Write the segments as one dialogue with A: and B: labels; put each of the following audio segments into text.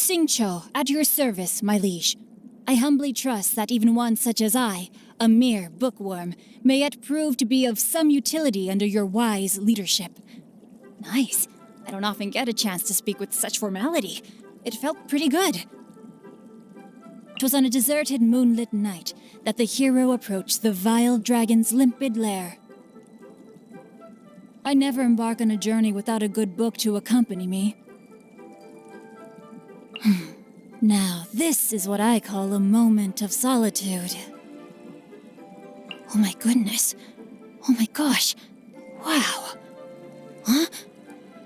A: Xinqiu, at your service, my liege. I humbly trust that even one such as I, a mere bookworm, may yet prove to be of some utility under your wise leadership. Nice. I don't often get a chance to speak with such formality. It felt pretty good. 'Twas on a deserted moonlit night that the hero approached the vile dragon's limpid lair. I never embark on a journey without a good book to accompany me. Now, this is what I call a moment of solitude. Oh my goodness. Oh my gosh. Wow. Huh?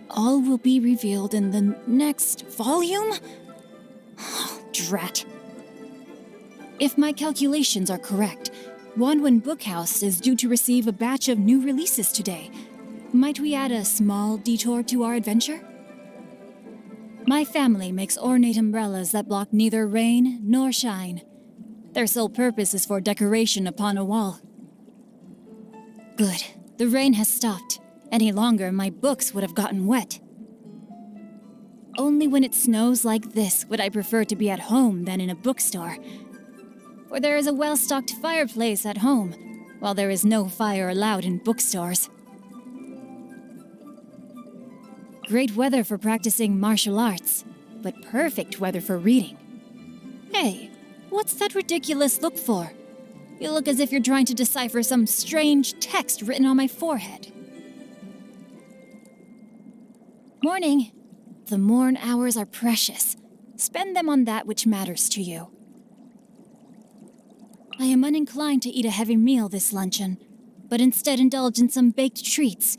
A: All will be revealed in the next volume? Oh, drat. If my calculations are correct, Wanwen Bookhouse is due to receive a batch of new releases today. Might we add a small detour to our adventure? My family makes ornate umbrellas that block neither rain nor shine. Their sole purpose is for decoration upon a wall. Good. The rain has stopped. Any longer, my books would have gotten wet. Only when it snows like this would I prefer to be at home than in a bookstore. For there is a well-stocked fireplace at home, while there is no fire allowed in bookstores. Great weather for practicing martial arts, but perfect weather for reading. Hey, what's that ridiculous look for? You look as if you're trying to decipher some strange text written on my forehead. Morning. The morn hours are precious. Spend them on that which matters to you. I am uninclined to eat a heavy meal this luncheon, but instead indulge in some baked treats.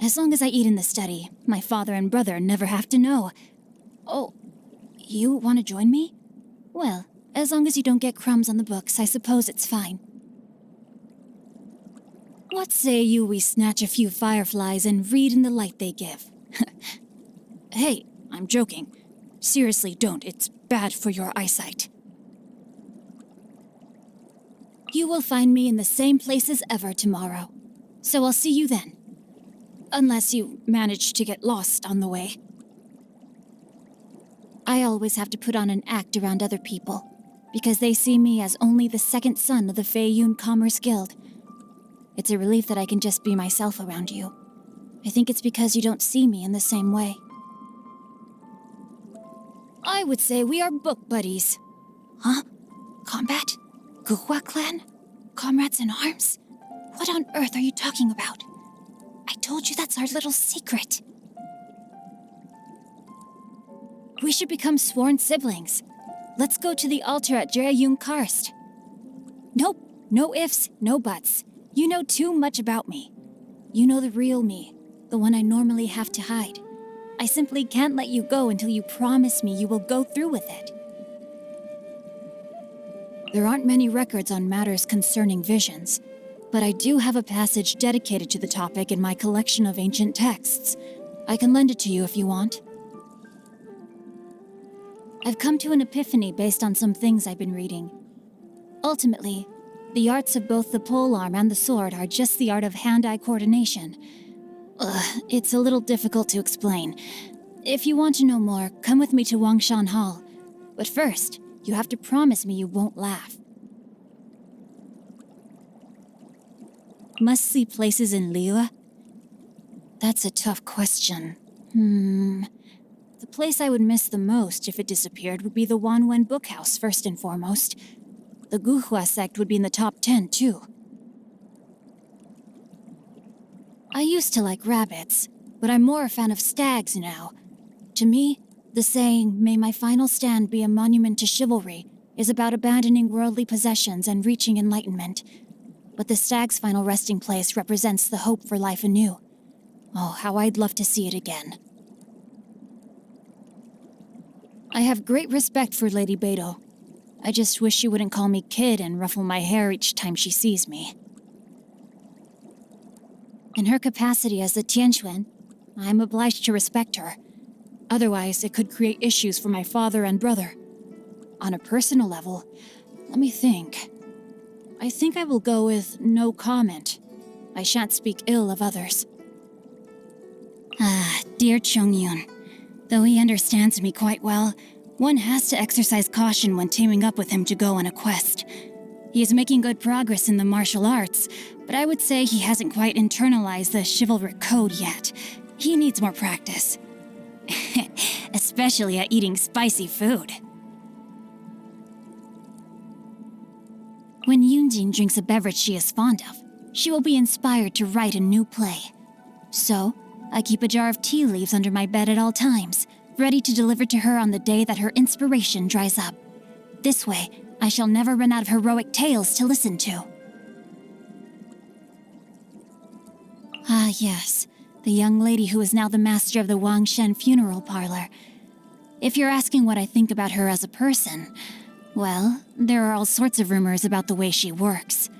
A: As long as I eat in the study, my father and brother never have to know. Oh, you want to join me? Well, as long as you don't get crumbs on the books, I suppose it's fine. What say you we snatch a few fireflies and read in the light they give? Hey, I'm joking. Seriously, don't. It's bad for your eyesight. You will find me in the same place as ever tomorrow, so I'll see you then. Unless you manage to get lost on the way. I always have to put on an act around other people, because they see me as only the second son of the Feiyun Commerce Guild. It's a relief that I can just be myself around you. I think it's because you don't see me in the same way. I would say we are book buddies. Huh? Combat? Guhua clan? Comrades in arms? What on earth are you talking about? I told you that's our little secret. We should become sworn siblings. Let's go to the altar at Jeyun Karst. Nope, no ifs, no buts. You know too much about me. You know the real me, the one I normally have to hide. I simply can't let you go until you promise me you will go through with it. There aren't many records on matters concerning visions, but I do have a passage dedicated to the topic in my collection of ancient texts. I can lend it to you if you want. I've come to an epiphany based on some things I've been reading. Ultimately, the arts of both the polearm and the sword are just the art of hand-eye coordination. It's a little difficult to explain. If you want to know more, come with me to Wangshan Hall. But first, you have to promise me you won't laugh. Must-see places in Liyue? That's a tough question. The place I would miss the most if it disappeared would be the Wanwen Bookhouse, first and foremost. The Guhua sect would be in the top 10, too. I used to like rabbits, but I'm more a fan of stags now. To me, the saying, "May my final stand be a monument to chivalry," is about abandoning worldly possessions and reaching enlightenment. But the stag's final resting place represents the hope for life anew. Oh, how I'd love to see it again. I have great respect for Lady Beidou. I just wish she wouldn't call me kid and ruffle my hair each time she sees me. In her capacity as the Tianquan, I'm obliged to respect her. Otherwise, it could create issues for my father and brother. On a personal level, let me think. I think I will go with no comment. I shan't speak ill of others. Dear Chongyun, though he understands me quite well, One has to exercise caution when teaming up with him to go on a quest. He is making good progress in the martial arts, but I would say he hasn't quite internalized the chivalric code yet. He needs more practice. Especially at eating spicy food. When Yunjin drinks a beverage she is fond of, she will be inspired to write a new play. So, I keep a jar of tea leaves under my bed at all times, ready to deliver to her on the day that her inspiration dries up. This way, I shall never run out of heroic tales to listen to. Ah, yes, the young lady who is now the master of the Wangshen funeral parlor. If you're asking what I think about her as a person, well, there are all sorts of rumors about the way she works.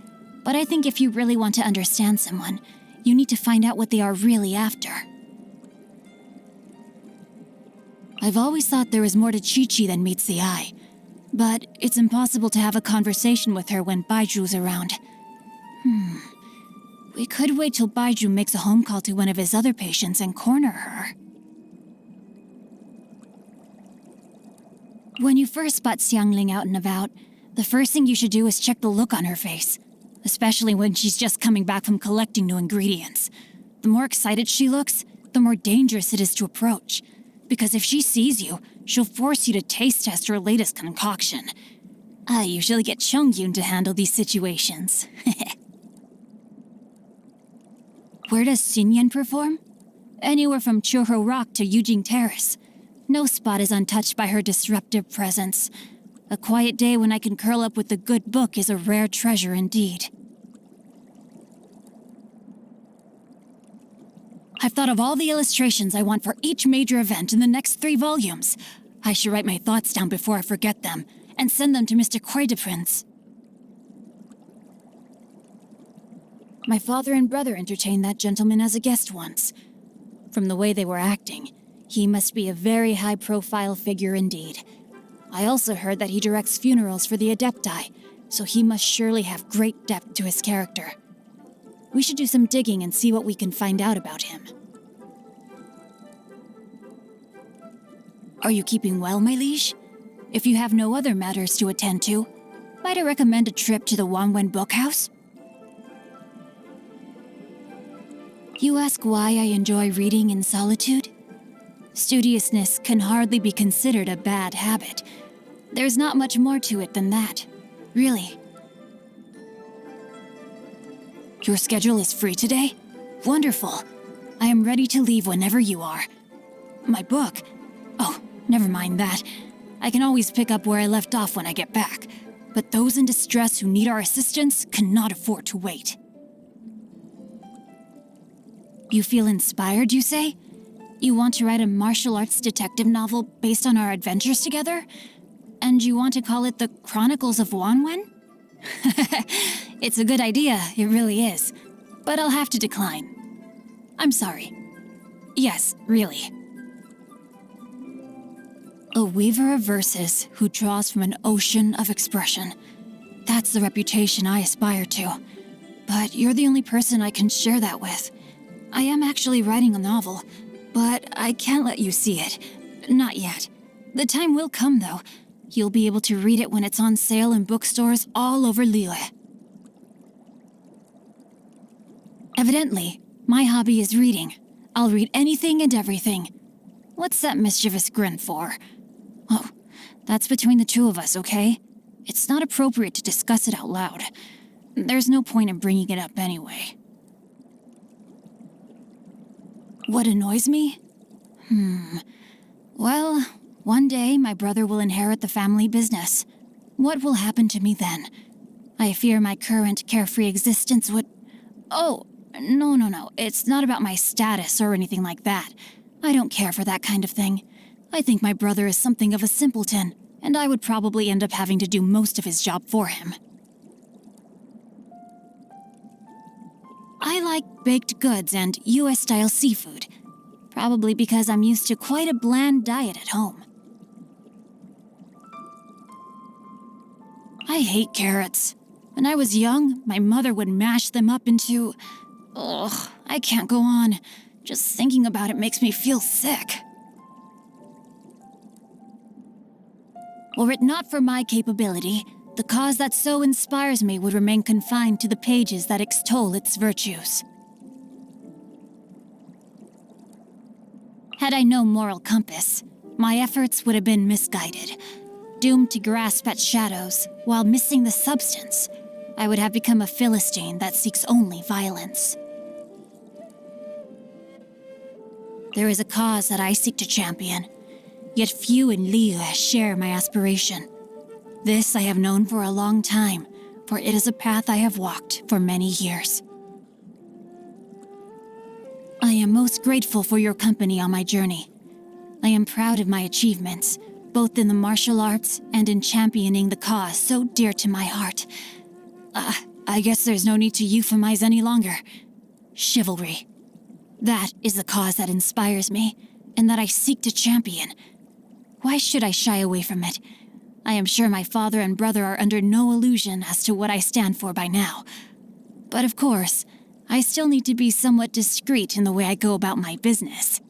A: But I think if you really want to understand someone, you need to find out what they are really after. I've always thought there is more to Chi-Chi than meets the eye. But it's impossible to have a conversation with her when Baiju's around. We could wait till Baiju makes a home call to one of his other patients and corner her. When you first spot Xiangling out and about, the first thing you should do is check the look on her face. Especially when she's just coming back from collecting new ingredients. The more excited she looks, the more dangerous it is to approach. Because if she sees you, she'll force you to taste test her latest concoction. I usually get Chongyun to handle these situations. Where does Xinyan perform? Anywhere from Churro Rock to Yujing Terrace. No spot is untouched by her disruptive presence. A quiet day when I can curl up with a good book is a rare treasure indeed. I've thought of all the illustrations I want for each major event in the next 3 volumes. I should write my thoughts down before I forget them, and send them to Mr. Prince. My father and brother entertained that gentleman as a guest once. From the way they were acting, he must be a very high-profile figure indeed. I also heard that he directs funerals for the Adepti, so he must surely have great depth to his character. We should do some digging and see what we can find out about him. Are you keeping well, my liege? If you have no other matters to attend to, might I recommend a trip to the Wanwen Bookhouse? You ask why I enjoy reading in solitude? Studiousness can hardly be considered a bad habit. There's not much more to it than that, really. Your schedule is free today? Wonderful. I am ready to leave whenever you are. My book? Oh, never mind that. I can always pick up where I left off when I get back. But those in distress who need our assistance cannot afford to wait. You feel inspired, you say? You want to write a martial arts detective novel based on our adventures together? And you want to call it The Chronicles of Wanwen? It's a good idea, it really is. But I'll have to decline. I'm sorry. Yes, really. A weaver of verses who draws from an ocean of expression. That's the reputation I aspire to. But you're the only person I can share that with. I am actually writing a novel, but I can't let you see it. Not yet. The time will come, though. You'll be able to read it when it's on sale in bookstores all over Lille. Evidently, my hobby is reading. I'll read anything and everything. What's that mischievous grin for? Oh, that's between the two of us, okay? It's not appropriate to discuss it out loud. There's no point in bringing it up anyway. What annoys me? Well, one day my brother will inherit the family business. What will happen to me then? I fear my current carefree existence would... Oh, no. It's not about my status or anything like that. I don't care for that kind of thing. I think my brother is something of a simpleton, and I would probably end up having to do most of his job for him. I like baked goods and US-style seafood, probably because I'm used to quite a bland diet at home. I hate carrots. When I was young, my mother would mash them up into... Ugh, I can't go on. Just thinking about it makes me feel sick. Were it not for my capability, the cause that so inspires me would remain confined to the pages that extol its virtues. Had I no moral compass, my efforts would have been misguided. Doomed to grasp at shadows, while missing the substance, I would have become a Philistine that seeks only violence. There is a cause that I seek to champion, yet few in Liyue share my aspiration. This I have known for a long time, for it is a path I have walked for many years. I am most grateful for your company on my journey. I am proud of my achievements, both in the martial arts and in championing the cause so dear to my heart. I guess there's no need to euphemize any longer. Chivalry. That is the cause that inspires me, and that I seek to champion. Why should I shy away from it? I am sure my father and brother are under no illusion as to what I stand for by now. But of course, I still need to be somewhat discreet in the way I go about my business.